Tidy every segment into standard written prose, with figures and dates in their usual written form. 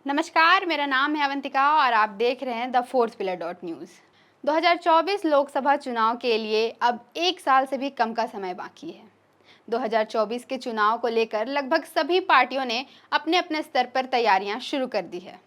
नमस्कार, मेरा नाम है अवंतिका और आप देख रहे हैं the fourth pillar dot news. 2024 Lok Sabha चुनाव के लिए अब एक साल से भी कम का समय बाकी है। 2024 के चुनाव को लेकर लगभग सभी पार्टियों ने अपने अपने स्तर पर तैयारियां शुरू कर दी है।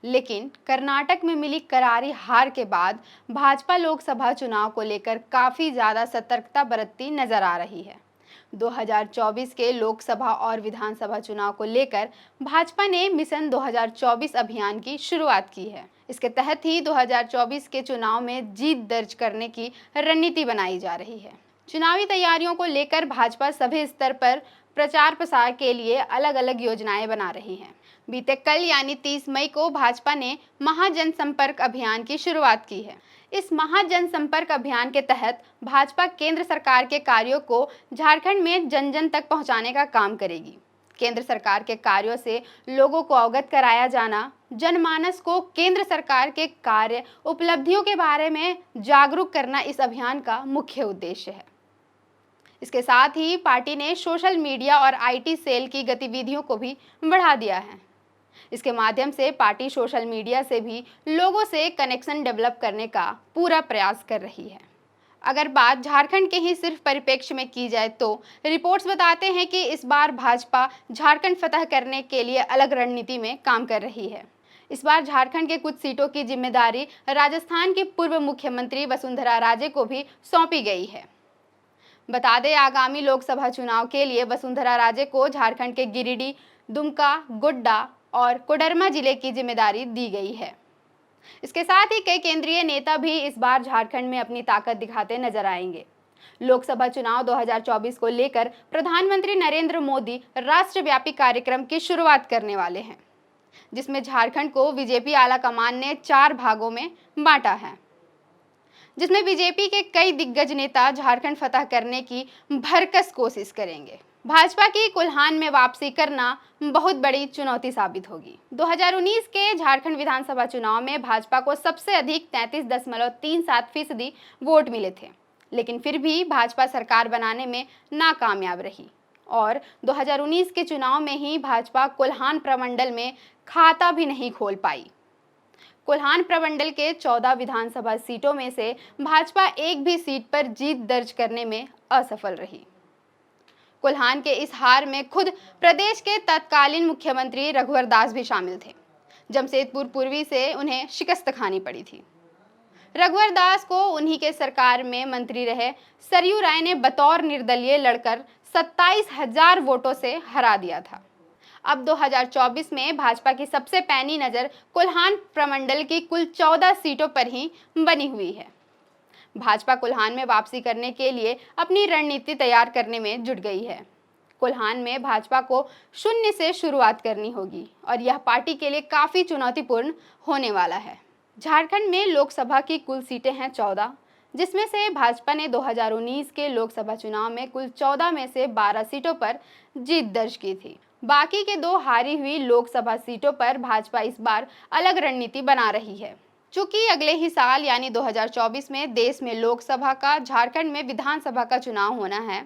लेकिन कर्नाटक में मिली करारी हार के बाद भाजपा लोकसभा चुनाव को लेकर काफ़ी ज़्यादा सतर्कता बरतती नजर आ रही है। 2024 के लोकसभा और विधानसभा चुनाव को लेकर भाजपा ने मिशन 2024 अभियान की शुरुआत की है। इसके तहत ही 2024 के चुनाव में जीत दर्ज करने की रणनीति बनाई जा रही है। चुनावी तैयारियों को लेकर भाजपा सभी स्तर पर प्रचार प्रसार के लिए अलग अलग योजनाएं बना रही है। बीते कल यानी 30 मई को भाजपा ने महाजनसंपर्क अभियान की शुरुआत की है। इस महाजनसंपर्क अभियान के तहत भाजपा केंद्र सरकार के कार्यों को झारखंड में जन जन तक पहुंचाने का काम करेगी। केंद्र सरकार के कार्यों से लोगों को अवगत कराया जाना, जनमानस को केंद्र सरकार के कार्य उपलब्धियों के बारे में जागरूक करना इस अभियान का मुख्य उद्देश्य है। इसके साथ ही पार्टी ने सोशल मीडिया और आईटी सेल की गतिविधियों को भी बढ़ा दिया है। इसके माध्यम से पार्टी सोशल मीडिया से भी लोगों से कनेक्शन डेवलप करने का पूरा प्रयास कर रही है। अगर बात झारखंड के ही सिर्फ परिप्रेक्ष्य में की जाए तो रिपोर्ट्स बताते हैं कि इस बार भाजपा झारखंड फतह करने के लिए अलग रणनीति में काम कर रही है। इस बार झारखंड के कुछ सीटों की जिम्मेदारी राजस्थान की पूर्व मुख्यमंत्री वसुंधरा राजे को भी सौंपी गई है। बता दें, आगामी लोकसभा चुनाव के लिए वसुंधरा राजे को झारखंड के गिरिडीह, दुमका, गोड्डा और कोडरमा जिले की जिम्मेदारी दी गई है। इसके साथ ही कई केंद्रीय नेता भी इस बार झारखंड में अपनी ताकत दिखाते नजर आएंगे। लोकसभा चुनाव 2024 को लेकर प्रधानमंत्री नरेंद्र मोदी राष्ट्रव्यापी कार्यक्रम की शुरुआत करने वाले हैं, जिसमें झारखंड को बीजेपी आला कमान ने 4 भागों में बांटा है, जिसमें बीजेपी के कई दिग्गज नेता झारखंड फतह करने की भरकस कोशिश करेंगे। भाजपा की कुल्हान में वापसी करना बहुत बड़ी चुनौती साबित होगी। 2019 के झारखंड विधानसभा चुनाव में भाजपा को सबसे अधिक 33.37% वोट मिले थे, लेकिन फिर भी भाजपा सरकार बनाने में नाकामयाब रही और 2019 के चुनाव में ही भाजपा कुल्हान प्रमंडल में खाता भी नहीं खोल पाई। कुल्हान प्रमंडल के 14 विधानसभा सीटों में से भाजपा एक भी सीट पर जीत दर्ज करने में असफल रही। कुल्हान के इस हार में खुद प्रदेश के तत्कालीन मुख्यमंत्री रघुवर दास भी शामिल थे। जमशेदपुर पूर्वी से उन्हें शिकस्त खानी पड़ी थी। रघुवर दास को उन्हीं के सरकार में मंत्री रहे सरयू राय ने बतौर निर्दलीय लड़कर 27,000 वोटों से हरा दिया था। अब 2024 में भाजपा की सबसे पैनी नजर कुल्हान प्रमंडल की कुल 14 सीटों पर ही बनी हुई है। भाजपा कुल्हान में वापसी करने के लिए अपनी रणनीति तैयार करने में जुट गई है। कुल्हान में भाजपा को शून्य से शुरुआत करनी होगी और यह पार्टी के लिए काफी चुनौतीपूर्ण होने वाला है। झारखंड में लोकसभा की कुल सीटें हैं 14, जिसमें से भाजपा ने 2019 के लोकसभा चुनाव में कुल 14 में से 12 सीटों पर जीत दर्ज की थी। बाकी के 2 हारी हुई लोकसभा सीटों पर भाजपा इस बार अलग रणनीति बना रही है। चूंकि अगले ही साल यानी 2024 में देश में लोकसभा का, झारखंड में विधानसभा का चुनाव होना है,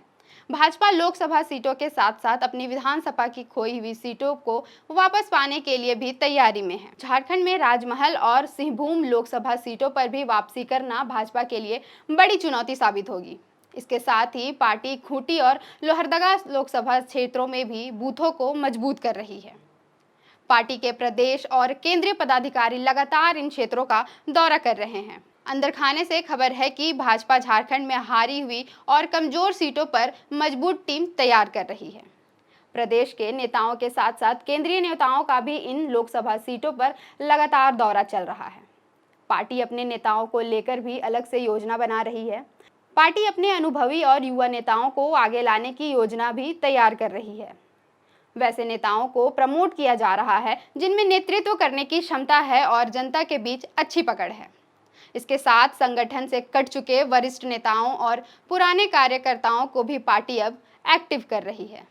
भाजपा लोकसभा सीटों के साथ साथ अपनी विधानसभा की खोई हुई सीटों को वापस पाने के लिए भी तैयारी में है। झारखंड में राजमहल और सिंहभूम लोकसभा सीटों पर भी वापसी करना भाजपा के लिए बड़ी चुनौती साबित होगी। इसके साथ ही पार्टी खूंटी और लोहरदगा लोकसभा क्षेत्रों में भी बूथों को मजबूत कर रही है। पार्टी के प्रदेश और केंद्रीय पदाधिकारी लगातार इन क्षेत्रों का दौरा कर रहे हैं। अंदर खाने से खबर है कि भाजपा झारखंड में हारी हुई और कमजोर सीटों पर मजबूत टीम तैयार कर रही है। प्रदेश के नेताओं के साथ साथ केंद्रीय नेताओं का भी इन लोकसभा सीटों पर लगातार दौरा चल रहा है। पार्टी अपने नेताओं को लेकर भी अलग से योजना बना रही है। पार्टी अपने अनुभवी और युवा नेताओं को आगे लाने की योजना भी तैयार कर रही है। वैसे नेताओं को प्रमोट किया जा रहा है जिनमें नेतृत्व करने की क्षमता है और जनता के बीच अच्छी पकड़ है। इसके साथ संगठन से कट चुके वरिष्ठ नेताओं और पुराने कार्यकर्ताओं को भी पार्टी अब एक्टिव कर रही है।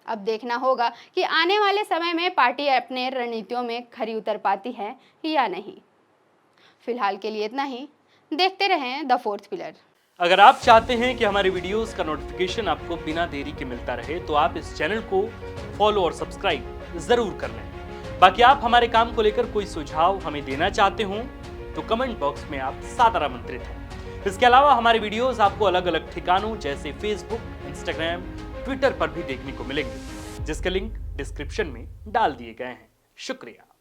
अब देखना होगा कि आने वाले समय में पार्टी अपने रणनीतियों में खरी उतर पाती है या नहीं। फिलहाल के लिए इतना ही। देखते रहें द फोर्थ पिलर। अगर आप चाहते हैं कि हमारे वीडियोस का नोटिफिकेशन आपको बिना देरी के मिलता रहे तो आप इस चैनल को फॉलो और सब्सक्राइब जरूर कर लें बाकी आप हमारे काम को लेकर कोई सुझाव हमें देना चाहते हो तो कमेंट बॉक्स में आप सादर आमंत्रित हैं। इसके अलावा हमारे वीडियोस आपको अलग अलग ठिकानों जैसे फेसबुक, इंस्टाग्राम, ट्विटर पर भी देखने को मिलेंगे, जिसके लिंक डिस्क्रिप्शन में डाल दिए गए हैं। शुक्रिया।